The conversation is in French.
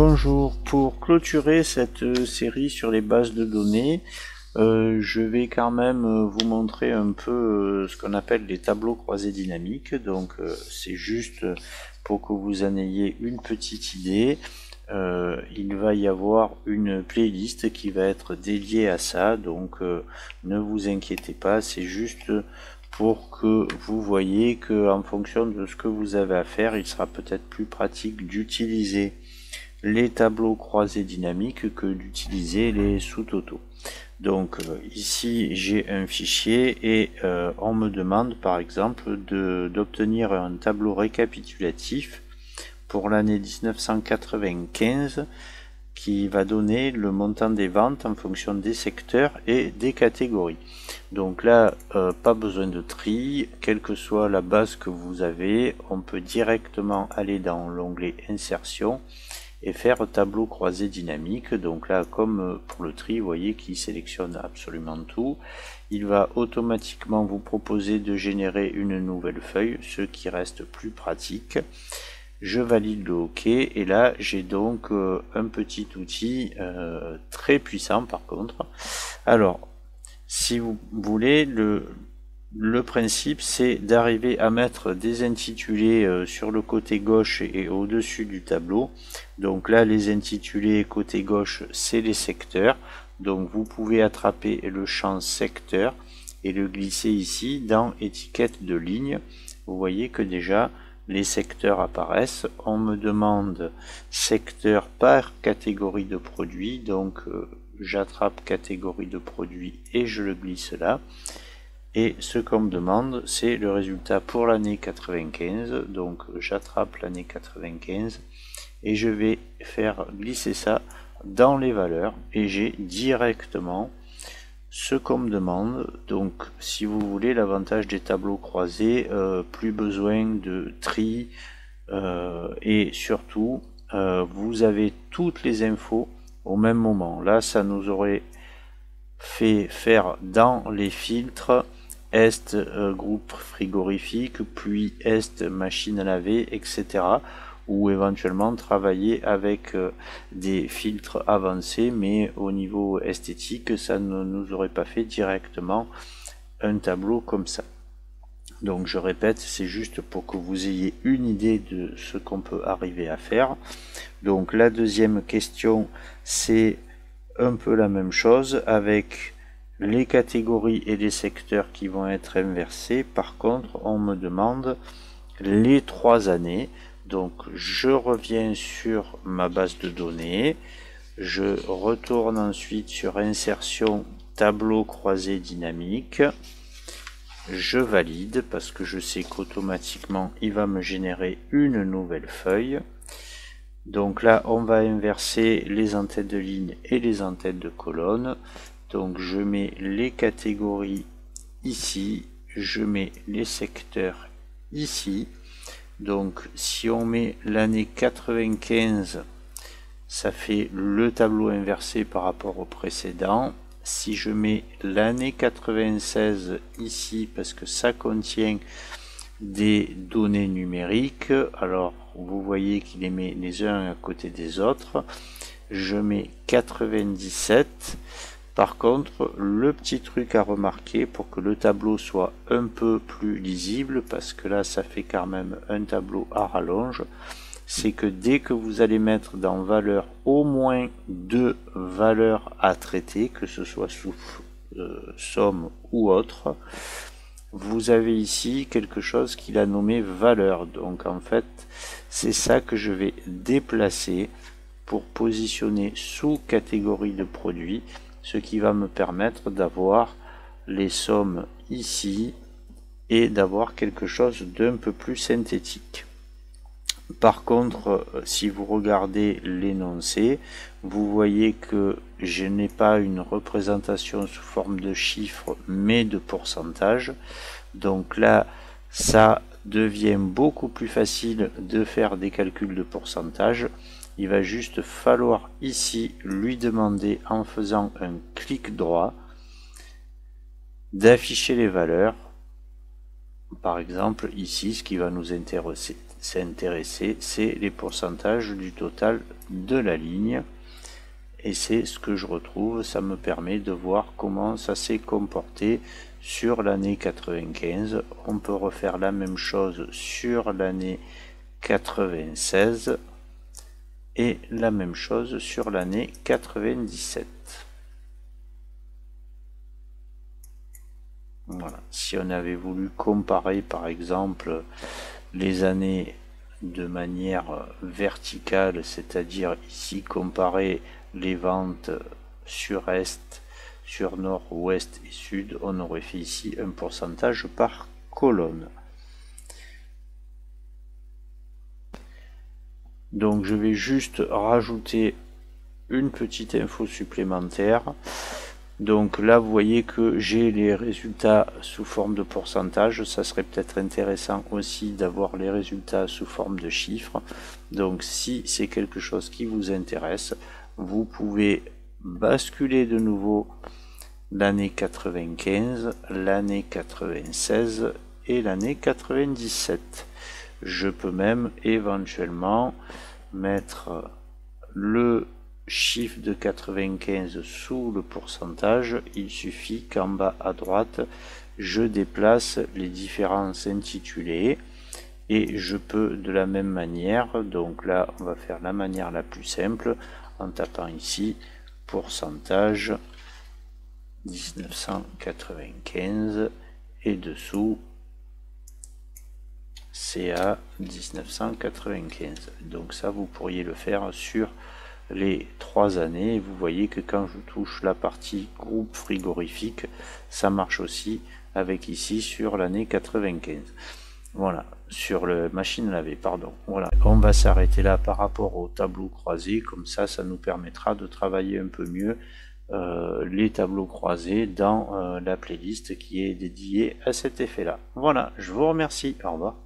Bonjour, pour clôturer cette série sur les bases de données, je vais quand même vous montrer un peu ce qu'on appelle les tableaux croisés dynamiques. Donc c'est juste pour que vous en ayez une petite idée. Il va y avoir une playlist qui va être dédiée à ça, donc ne vous inquiétez pas, c'est juste pour que vous voyez que en fonction de ce que vous avez à faire, il sera peut-être plus pratique d'utiliser les tableaux croisés dynamiques que d'utiliser les sous-totaux. Donc ici j'ai un fichier et on me demande par exemple d'obtenir un tableau récapitulatif pour l'année 1995 qui va donner le montant des ventes en fonction des secteurs et des catégories. Donc là, pas besoin de tri, quelle que soit la base que vous avez, on peut directement aller dans l'onglet Insertion et faire tableau croisé dynamique. Donc là, comme pour le tri, vous voyez qu'il sélectionne absolument tout. Il va automatiquement vous proposer de générer une nouvelle feuille, ce qui reste plus pratique. Je valide le OK et là j'ai donc un petit outil très puissant par contre. Alors, si vous voulez, le principe c'est d'arriver à mettre des intitulés sur le côté gauche et au-dessus du tableau. Donc là les intitulés côté gauche c'est les secteurs. Donc vous pouvez attraper le champ secteur et le glisser ici dans étiquette de ligne. Vous voyez que déjà les secteurs apparaissent. On me demande secteur par catégorie de produits, donc j'attrape catégorie de produits et je le glisse là. Et ce qu'on me demande, c'est le résultat pour l'année 95. Donc j'attrape l'année 95 et je vais faire glisser ça dans les valeurs et j'ai directement ce qu'on me demande. Donc si vous voulez l'avantage des tableaux croisés, plus besoin de tri et surtout vous avez toutes les infos au même moment. Là ça nous aurait fait faire dans les filtres Est groupe frigorifique, puis Est machine à laver, etc. ou éventuellement travailler avec des filtres avancés, mais au niveau esthétique ça ne nous aurait pas fait directement un tableau comme ça. Donc je répète, c'est juste pour que vous ayez une idée de ce qu'on peut arriver à faire. Donc la deuxième question, c'est un peu la même chose avec les catégories et les secteurs qui vont être inversés. Par contre, on me demande les 3 années. Donc je reviens sur ma base de données, je retourne ensuite sur insertion tableau croisé dynamique, je valide parce que je sais qu'automatiquement il va me générer une nouvelle feuille. Donc là on va inverser les en-têtes de ligne et les en-têtes de colonne. Donc je mets les catégories ici, je mets les secteurs ici. Donc si on met l'année 95, ça fait le tableau inversé par rapport au précédent. Si je mets l'année 96 ici, parce que ça contient des données numériques, alors vous voyez qu'il les met les uns à côté des autres. Je mets 97. Par contre, le petit truc à remarquer pour que le tableau soit un peu plus lisible, parce que là ça fait quand même un tableau à rallonge, c'est que dès que vous allez mettre dans valeur au moins 2 valeurs à traiter, que ce soit sous somme ou autre, vous avez ici quelque chose qu'il a nommé valeur. Donc en fait, c'est ça que je vais déplacer pour positionner sous catégorie de produits, ce qui va me permettre d'avoir les sommes ici et d'avoir quelque chose d'un peu plus synthétique. Par contre, si vous regardez l'énoncé, vous voyez que je n'ai pas une représentation sous forme de chiffres mais de pourcentage. Donc là, ça devient beaucoup plus facile de faire des calculs de pourcentage. Il va juste falloir ici lui demander, en faisant un clic droit, d'afficher les valeurs. Par exemple ici, ce qui va nous intéresser, intéresser, c'est les pourcentages du total de la ligne. Et c'est ce que je retrouve, ça me permet de voir comment ça s'est comporté sur l'année 95. On peut refaire la même chose sur l'année 96 et la même chose sur l'année 97. Voilà. Si on avait voulu comparer par exemple les années de manière verticale, c'est-à-dire ici comparer les ventes sur Est, sur Nord, Ouest et Sud, on aurait fait ici un pourcentage par colonne. Donc je vais juste rajouter une petite info supplémentaire. Donc là vous voyez que j'ai les résultats sous forme de pourcentage. Ça serait peut-être intéressant aussi d'avoir les résultats sous forme de chiffres. Donc si c'est quelque chose qui vous intéresse, vous pouvez basculer de nouveau l'année 95, l'année 96 et l'année 97. Je peux même éventuellement mettre le chiffre de 95 sous le pourcentage. Il suffit qu'en bas à droite, je déplace les différents intitulés et je peux de la même manière, donc là on va faire la manière la plus simple en tapant ici pourcentage 1995 et dessous CA 1995. Donc ça vous pourriez le faire sur les 3 années. Vous voyez que quand je touche la partie groupe frigorifique, ça marche aussi avec ici sur l'année 95. Voilà, sur le machine à laver, pardon. Voilà, on va s'arrêter là par rapport au tableau croisé, comme ça nous permettra de travailler un peu mieux les tableaux croisés dans la playlist qui est dédiée à cet effet là. Voilà, je vous remercie, au revoir.